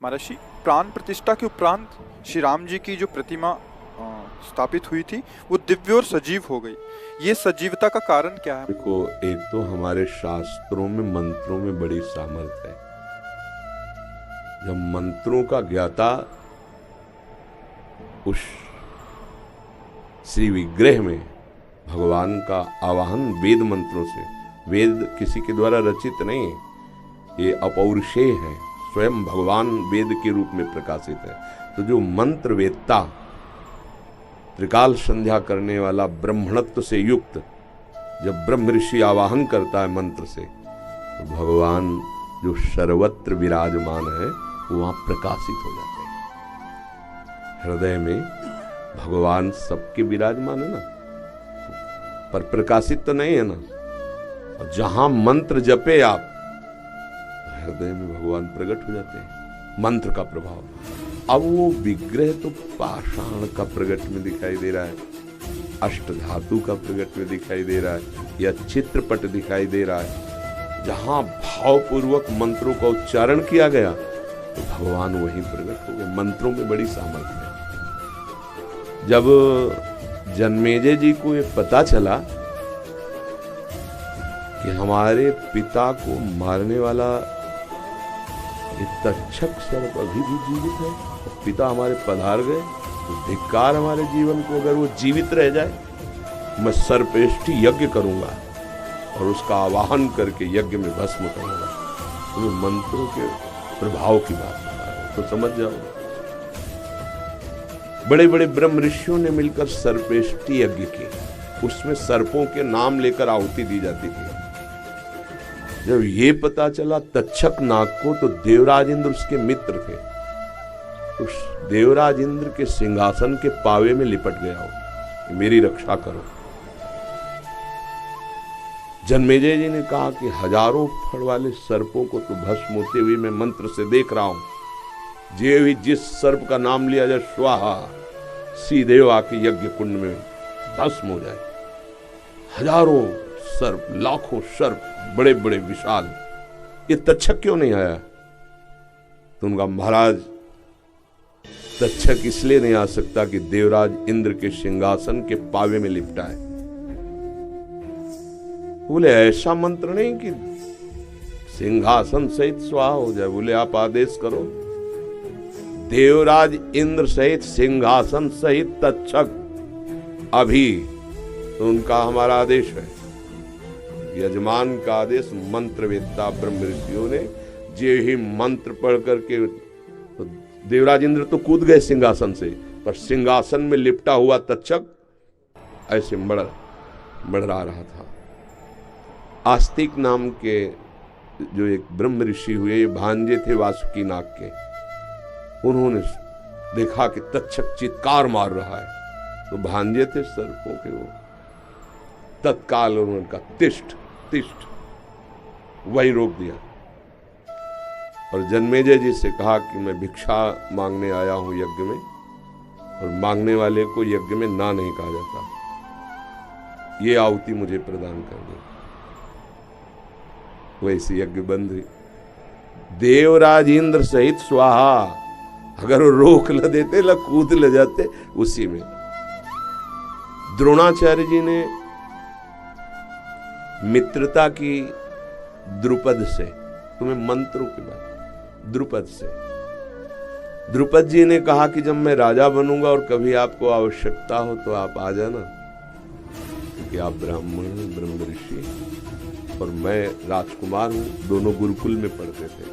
महर्षि, प्राण प्रतिष्ठा के उपरांत श्री राम जी की जो प्रतिमा स्थापित हुई थी वो दिव्य और सजीव हो गई। ये सजीवता का कारण क्या है? देखो, एक तो हमारे शास्त्रों में मंत्रों में बड़ी सामर्थ्य है। जब मंत्रों का ज्ञाता उस श्री विग्रह में भगवान का आवाहन वेद मंत्रों से, वेद किसी के द्वारा रचित नहीं है, ये अपौरुषेय है, स्वयं भगवान वेद के रूप में प्रकाशित है। तो जो मंत्र वेदता, त्रिकाल संध्या करने वाला, ब्रह्मणत्व से युक्त, जब ब्रह्म ऋषि आवाहन करता है मंत्र से, तो भगवान जो सर्वत्र विराजमान है वो वहां प्रकाशित हो जाते हैं। हृदय में भगवान सबके विराजमान है ना, पर प्रकाशित तो नहीं है ना। और जहां मंत्र जपे आप, हृदय में भगवान प्रकट हो जाते हैं, मंत्र का प्रभाव। अब वो विग्रह तो पाषाण का प्रकट में दिखाई दे रहा है, अष्ट धातु का प्रकट में दिखाई दे रहा है, या चित्रपट दिखाई दे रहा है। जहां भावपूर्वक मंत्रों का उच्चारण किया गया तो भगवान वहीं प्रकट हो गए। मंत्रों में बड़ी सामर्थ्य है। जब जन्मेजय जी को ये पता चला कि हमारे पिता को मारने वाला तक्षक सर्प अभी भी जीवित है, तो पिता हमारे पधार गए, तो धिक्कार हमारे जीवन को, अगर वो जीवित रह जाए मैं सर्पेष्ठी यज्ञ करूंगा और उसका आवाहन करके यज्ञ में भस्म करूंगा। तो ये मंत्रों के प्रभाव की बात बता रहे हैं, तो समझ जाओ। बड़े बड़े ब्रह्म ऋषियों ने मिलकर सर्पेष्ठी यज्ञ की, उसमें सर्पों के नाम लेकर आहुति दी जाती थी। जब ये पता चला तक्षक नाग को, तो देवराज इंद्र उसके मित्र थे, उस देवराज इंद्र के सिंहासन के पावे में लिपट गया हो, मेरी रक्षा करो। जन्मेजय जी ने कहा कि हजारों फड़ वाले सर्पों को तो भस्म होते हुए मैं मंत्र से देख रहा हूं, जे भी जिस सर्प का नाम लिया जाए स्वाहा, सीधे आके यज्ञ कुंड में भस्म हो जाए। हजारों सर्प, लाखों सर्प, बड़े बड़े विशाल, ये तक्षक क्यों नहीं आया? तो उनका महाराज, तक्षक इसलिए नहीं आ सकता कि देवराज इंद्र के सिंहासन के पावे में लिपटा है। बोले ऐसा मंत्र नहीं कि सिंहासन सहित स्वाहा हो जाए। बोले आप आदेश करो, देवराज इंद्र सहित सिंहासन सहित तक्षक अभी, तो उनका हमारा आदेश है, यजमान का आदेश। मंत्र वेदता ब्रह्म ऋषियों ने जे ही मंत्र पढ़ करके, तो देवराज इंद्र तो कूद गए सिंहासन से, पर सिंहासन में लिपटा हुआ तक्षक ऐसे मड़रा रहा था। आस्तिक नाम के जो एक ब्रह्म ऋषि हुए, भांजे थे वासुकी नाग के, उन्होंने देखा कि तक्षक चित्कार मार रहा है, तो भांजे थे सर्पों के, वो तत्काल उन्होंने कहा तिष्ठ तिष्ठ, वही रोक दिया। और जन्मेजय जी से कहा कि मैं भिक्षा मांगने आया हूं यज्ञ में, और मांगने वाले को यज्ञ में ना नहीं कहा जाता, ये आहुति मुझे प्रदान कर दे। वैसे यज्ञ बंद हुई। देवराज इंद्र सहित स्वाहा, अगर वो रोक ल देते, ल कूद ले जाते उसी में। द्रोणाचार्य जी ने मित्रता की द्रुपद से, तुम्हें मंत्रों की बात, द्रुपद से, द्रुपद जी ने कहा कि जब मैं राजा बनूंगा और कभी आपको आवश्यकता हो तो आप आ जाना, क्योंकि आप ब्राह्मण हैं, ब्रह्म ऋषि, और मैं राजकुमार हूं, दोनों गुरुकुल में पढ़ते थे।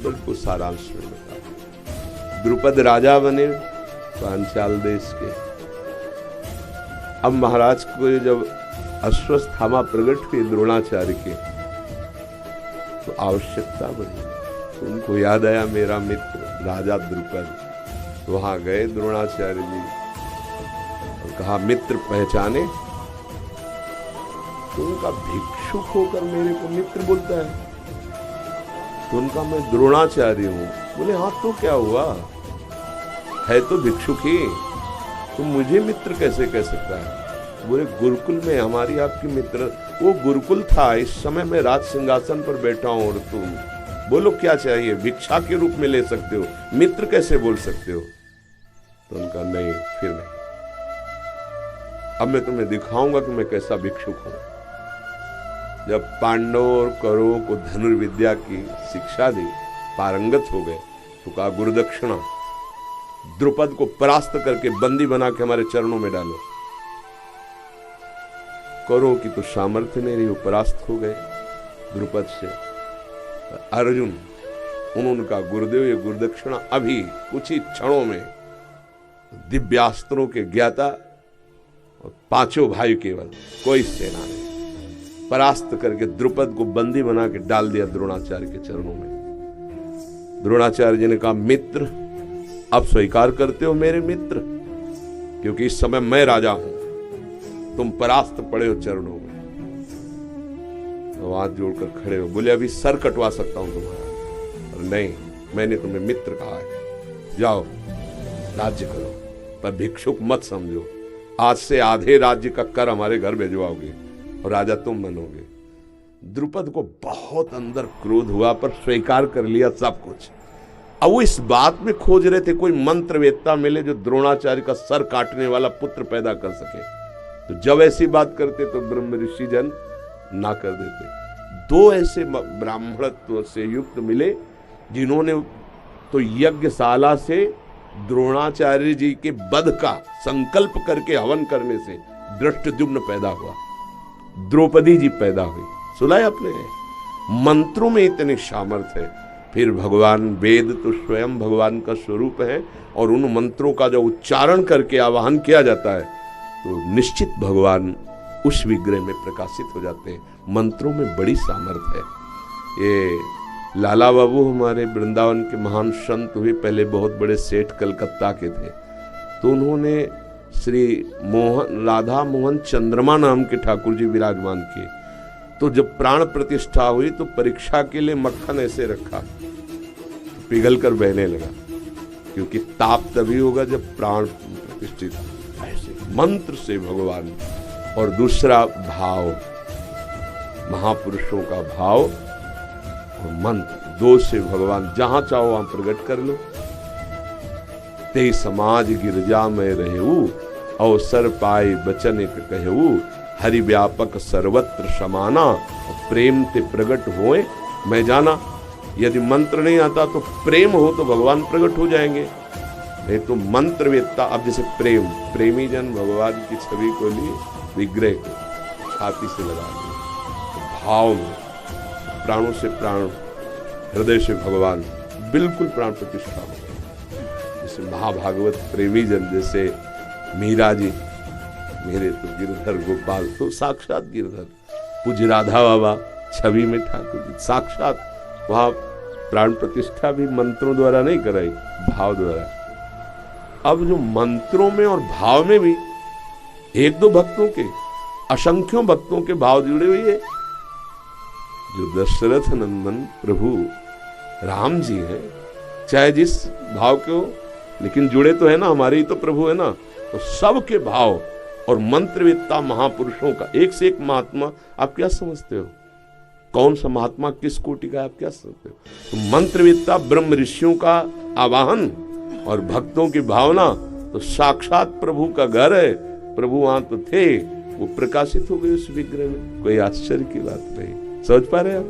बिल्कुल सारांश में बता। द्रुपद राजा बने पांचाल देश के। अब महाराज को जब अश्वस्थामा प्रकट हुई द्रोणाचार्य के, तो आवश्यकता बढ़ी, तो उनको याद आया मेरा मित्र राजा द्रुपद। तो वहां गए द्रोणाचार्य जी और कहा मित्र पहचाने? तो उनका भिक्षुक होकर मेरे को मित्र बोलता है। तो उनका मैं द्रोणाचार्य हूं। बोले हाँ तो क्या हुआ, है तो भिक्षुक ही, तो मुझे मित्र कैसे कह सकता है? बोले गुरुकुल में हमारी आपकी मित्र, वो गुरुकुल था, इस समय मैं राज सिंहासन पर बैठा हूं और तुम बोलो क्या चाहिए, भिक्षा के रूप में ले सकते हो, मित्र कैसे बोल सकते हो? तो उनका नहीं, फिर नहीं, अब मैं तुम्हें दिखाऊंगा कि मैं कैसा भिक्षुक हूं। जब पांडव और कौरवों को धनुर्विद्या की शिक्षा दी, पारंगत हो गए, तो कहा गुरुदक्षिणा, द्रुपद को परास्त करके बंदी बना के हमारे चरणों में डालो। कौरवों की तो सामर्थ्य नहीं रही, वो परास्त हो गए द्रुपद से। अर्जुन, उन्होंने कहा गुरुदेव ये गुरुदक्षिणा अभी कुछ ही क्षणों में। दिव्यास्त्रों के ज्ञाता और पांचों भाई केवल, कोई सेना नहीं, परास्त करके द्रुपद को बंदी बना के डाल दिया द्रोणाचार्य के चरणों में। द्रोणाचार्य जी ने कहा मित्र, अब स्वीकार करते हो मेरे मित्र, क्योंकि इस समय मैं राजा हूं, तुम परास्त पड़े हो चरणों में। तो हाथ जोड़कर खड़े हो, बोले अभी सर कटवा सकता हूं तुम्हारा, और नहीं, मैंने तुम्हें मित्र कहा है, जाओ राज्य करो, पर भिक्षुक मत समझो। आज से आधे राज्य का कर हमारे घर भिजवाओगे और राजा तुम बनोगे। द्रुपद को बहुत अंदर क्रोध हुआ, पर स्वीकार कर लिया सब कुछ। अब वो इस बात में खोज रहे थे कोई मंत्रवेत्ता मिले जो द्रोणाचार्य का सर काटने वाला पुत्र पैदा कर सके। तो जब ऐसी बात करते तो ब्रह्म ऋषि जन ना कर देते। दो ऐसे ब्राह्मणत्व से युक्त मिले जिन्होंने तो यज्ञशाला से द्रोणाचार्य जी के वध का संकल्प करके हवन करने से दृष्टद्युम्न पैदा हुआ, द्रौपदी जी पैदा हुई। सुना है आपने? मंत्रों में इतने सामर्थ्य है। फिर भगवान, वेद तो स्वयं भगवान का स्वरूप है, और उन मंत्रों का जो उच्चारण करके आवाहन किया जाता है तो निश्चित भगवान उस विग्रह में प्रकाशित हो जाते हैं। मंत्रों में बड़ी सामर्थ्य है। ये लाला बाबू हमारे वृंदावन के महान संत हुए, पहले बहुत बड़े सेठ कलकत्ता के थे। तो उन्होंने श्री राधा मोहन चंद्रमा नाम के ठाकुर जी विराजमान किए। तो जब प्राण प्रतिष्ठा हुई तो परीक्षा के लिए मक्खन ऐसे रखा, तो पिघल कर बहने लगा, क्योंकि ताप तभी होगा जब प्राण प्रतिष्ठित। ऐसे मंत्र से भगवान, और दूसरा भाव, महापुरुषों का भाव और मंत्र, दो से भगवान जहां चाहो वहां प्रकट कर लो। ते समाज गिरजा में रहेऊ, अवसर पाए बचन एक कहू, हरि व्यापक सर्वत्र समाना, और प्रेम ते प्रकट होए मैं जाना। यदि मंत्र नहीं आता तो प्रेम हो तो भगवान प्रकट हो जाएंगे, नहीं तो मंत्रवेत्ता। अब जैसे प्रेम, प्रेमी जन भगवान की छवि को लिए विग्रह को छाती से लगा दिए, तो भाव में प्राणों से प्राण, हृदय से भगवान, बिल्कुल प्राण प्रतिष्ठा हो। जैसे महाभागवत प्रेमी जन, जैसे मीरा जी, मेरे तो गिरधर गोपाल, तो साक्षात गिरधर। पूज्य राधा बाबा छवि में ठाकुर जी, साक्षात वहां प्राण प्रतिष्ठा भी मंत्रों द्वारा नहीं कराई, भाव द्वारा। अब जो मंत्रों में और भाव में भी एक दो भक्तों के, असंख्यों भक्तों के भाव जुड़े हुए हैं। जो दशरथ नंदन प्रभु राम जी हैं, चाहे जिस भाव के हो, लेकिन जुड़े तो है ना, हमारे ही तो प्रभु है ना। तो सबके भाव और मंत्रवेत्ता महापुरुषों का, एक से एक महात्मा, आप क्या समझते हो? कौन सा महात्मा किस कोटि का, आप क्या समझते हो? तो मंत्रवेत्ता ब्रह्म ऋषियों का आवाहन और भक्तों की भावना, तो साक्षात प्रभु का घर है। प्रभु वहां तो थे, वो प्रकाशित हो गए उस विग्रह में। कोई आश्चर्य की बात नहीं। समझ पा रहे आप?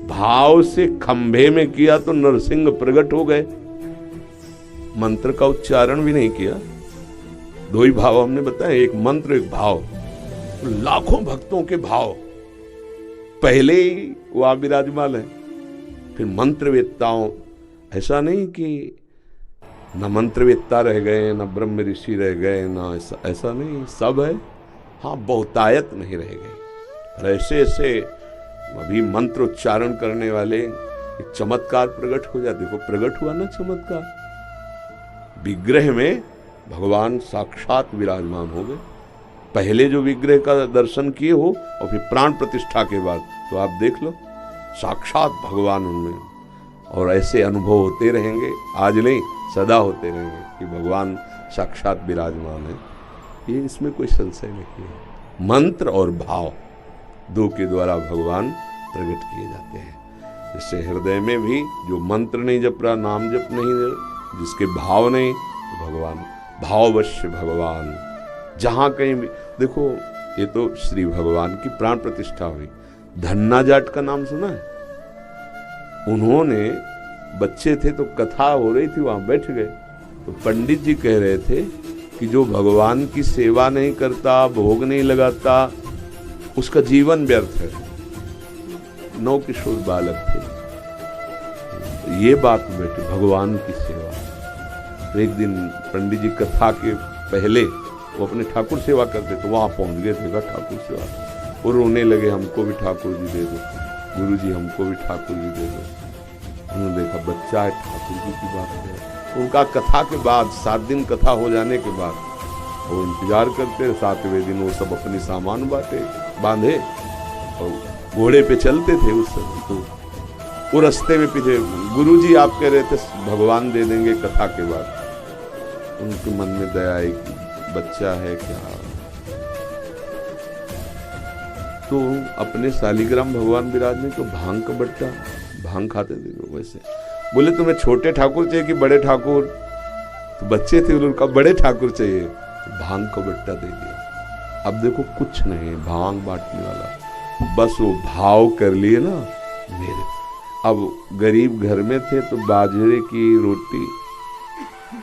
भाव से खंभे में किया तो नरसिंह प्रकट हो गए, मंत्र का उच्चारण भी नहीं किया। दो ही भाव हमने बताए, एक मंत्र एक भाव। लाखों भक्तों के भाव पहले ही वहां विराजमान है। फिर मंत्रवेत्ताओं, ऐसा नहीं कि न मंत्रवेत्ता रह गए, न ब्रह्म ऋषि रह गए, न ऐसा नहीं, सब है। हाँ, बहुतायत नहीं रह गए। और ऐसे ऐसे अभी मंत्र उच्चारण करने वाले एक चमत्कार प्रकट हो जाते। देखो प्रकट हुआ ना चमत्कार, विग्रह में भगवान साक्षात विराजमान हो गए। पहले जो विग्रह का दर्शन किए हो और फिर प्राण प्रतिष्ठा के बाद, तो आप देख लो साक्षात भगवान उनमें। और ऐसे अनुभव होते रहेंगे, आज नहीं सदा होते रहेंगे कि भगवान साक्षात विराजमान है। ये इसमें कोई संशय नहीं है। मंत्र और भाव दो के द्वारा भगवान प्रकट किए जाते हैं। जैसे हृदय में भी जो मंत्र नहीं जप रहा, नाम जप नहीं रहा, जिसके भाव नहीं, तो भगवान भाववश्य भगवान जहां कहीं भी देखो। ये तो श्री भगवान की प्राण प्रतिष्ठा हुई। धन्ना जाट का नाम सुना है? उन्होंने बच्चे थे तो कथा हो रही थी, वहां बैठ गए तो पंडित जी कह रहे थे कि जो भगवान की सेवा नहीं करता, भोग नहीं लगाता, उसका जीवन व्यर्थ है। 9 किशोर बालक थे, तो ये बात बैठी भगवान की सेवा। तो एक दिन पंडित जी कथा के पहले वो अपने ठाकुर सेवा करते, तो वहां पहुंच गए थे ठाकुर सेवा। वो रोने लगे, हमको भी ठाकुर जी दे दो, गुरु जी हमको भी ठाकुर जी दे दो। उन्होंने देखा बच्चा है, ठाकुर जी की बात है। उनका कथा के बाद 7 दिन कथा हो जाने के बाद वो इंतजार करते, 7वें दिन वो सब अपनी सामान बांधे और घोड़े पे चलते थे उस समय। तो वो रास्ते में पीछे गुरुजी आप कह रहे थे भगवान दे देंगे कथा के बाद। उनके मन में दया आई कि बच्चा है क्या, तो अपने शालिग्राम भगवान विराजने को भांग का बट्टा, भांग खाते थे वैसे। बोले तुम्हें छोटे ठाकुर चाहिए कि बड़े ठाकुर? तो बच्चे थे, उनका बड़े ठाकुर चाहिए, तो भांग का बट्टा दे दिया। अब देखो कुछ नहीं, भांग बांटने वाला, बस वो भाव कर लिए ना मेरे। अब गरीब घर में थे तो बाजरे की रोटी,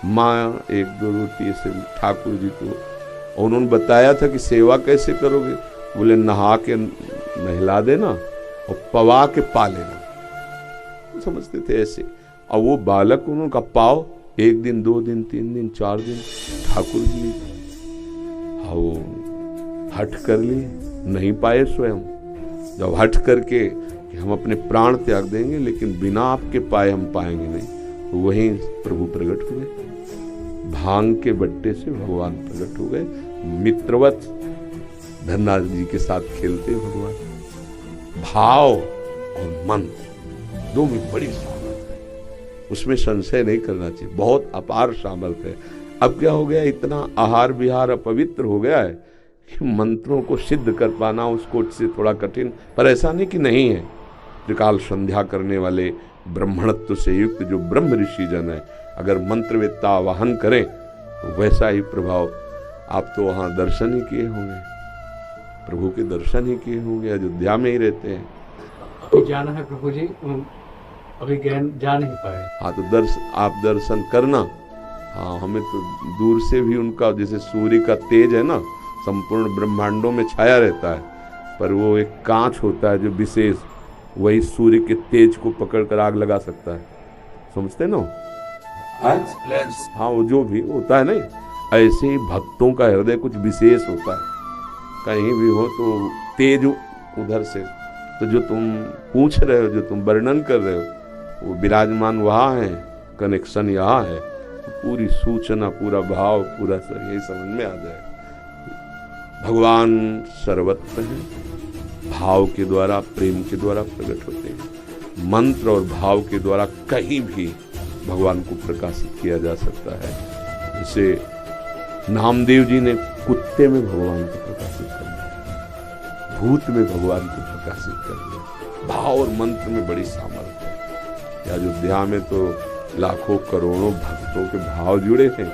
माँ 1-2 रोटी ऐसे ठाकुर जी को। और उन्होंने बताया था कि सेवा कैसे करोगे? बोले नहा के नहला देना और पवा के पा लेना, समझते थे ऐसे। और वो बालक उनका पाव 1 दिन 2 दिन 3 दिन 4 दिन ठाकुर जी वो हट कर लिए, नहीं पाए स्वयं। जब हट करके कि हम अपने प्राण त्याग देंगे लेकिन बिना आपके पाए हम पाएंगे नहीं, तो वहीं प्रभु प्रकट हुए। भांग के बट्टे से भगवान प्रकट हो गए, मित्रवत धन्ना जी के साथ खेलते भगवान। भाव और मंत्र दो में बड़ी सामर्थ्य है, उसमें संशय नहीं करना चाहिए, बहुत अपार सामर्थ्य है। अब क्या हो गया, इतना आहार विहार अपवित्र हो गया है कि मंत्रों को सिद्ध कर पाना उसको से थोड़ा कठिन। पर ऐसा नहीं कि नहीं है, त्रिकाल संध्या करने वाले ब्रह्मणत्व से युक्त जो ब्रह्म ऋषि जन है, अगर मंत्रवेत्ता आवाहन करें तो वैसा ही प्रभाव। आप तो वहाँ दर्शन ही किए होंगे, प्रभु के दर्शन ही किए होंगे, अयोध्या में ही रहते हैं। अभी जाना है प्रभु जी, अभी जा नहीं पाए। हाँ तो आप दर्शन करना। हाँ, हमें तो दूर से भी उनका, जैसे सूर्य का तेज है ना, संपूर्ण ब्रह्मांडों में छाया रहता है, पर वो एक कांच होता है जो विशेष, वही सूर्य के तेज को पकड़कर आग लगा सकता है, समझते ना? हाँ, वो जो भी होता है नहीं, ऐसे ही भक्तों का हृदय कुछ विशेष होता है। कहीं भी हो तो तेज उधर से, तो जो तुम पूछ रहे हो, जो तुम वर्णन कर रहे हो, वो विराजमान वहाँ है, कनेक्शन यहाँ है, तो पूरी सूचना, पूरा भाव, पूरा यही समझ में आ जाए। भगवान सर्वत्र है, भाव के द्वारा, प्रेम के द्वारा प्रकट होते हैं। मंत्र और भाव के द्वारा कहीं भी भगवान को प्रकाशित किया जा सकता है। जैसे नामदेव जी ने कुत्ते में भगवान को प्रकाशित कर दिया, भूत में भगवान को प्रकाशित कर दिया। भाव और मंत्र में बड़ी सामर्थ्य है। अयोध्या में तो लाखों करोड़ों भक्तों के भाव जुड़े हैं,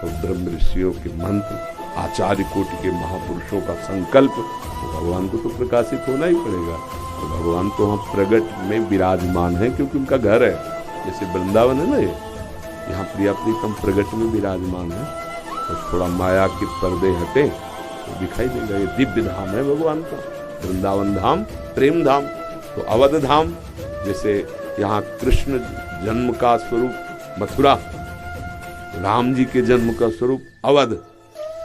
और ब्रह्म ऋषियों के मंत्र, आचार्य कोटि के महापुरुषों का संकल्प, तो भगवान को तो प्रकाशित होना ही पड़ेगा। और भगवान तो वहाँ प्रगट में विराजमान है, क्योंकि उनका घर है। जैसे वृंदावन है ना, यहाँ प्रिया प्रीतम प्रगट में विराजमान है, तो थोड़ा माया के पर्दे हटे तो दिखाई देगा। ये दिव्य धाम है भगवान का, वृंदावन धाम, प्रेम धाम। तो अवध धाम, जैसे यहाँ कृष्ण जन्म का स्वरूप मथुरा, राम जी के जन्म का स्वरूप अवध,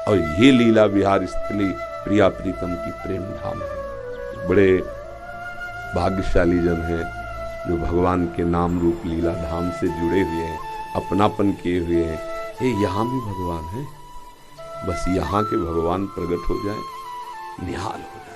और ये लीला विहार स्थली प्रिया प्रीतम की प्रेम धाम है। बड़े भाग्यशाली जन हैं जो भगवान के नाम रूप लीला धाम से जुड़े हुए हैं, अपनापन किए हुए हैं। ये यहाँ भी भगवान है, बस यहाँ के भगवान प्रकट हो जाए, निहाल हो जाए।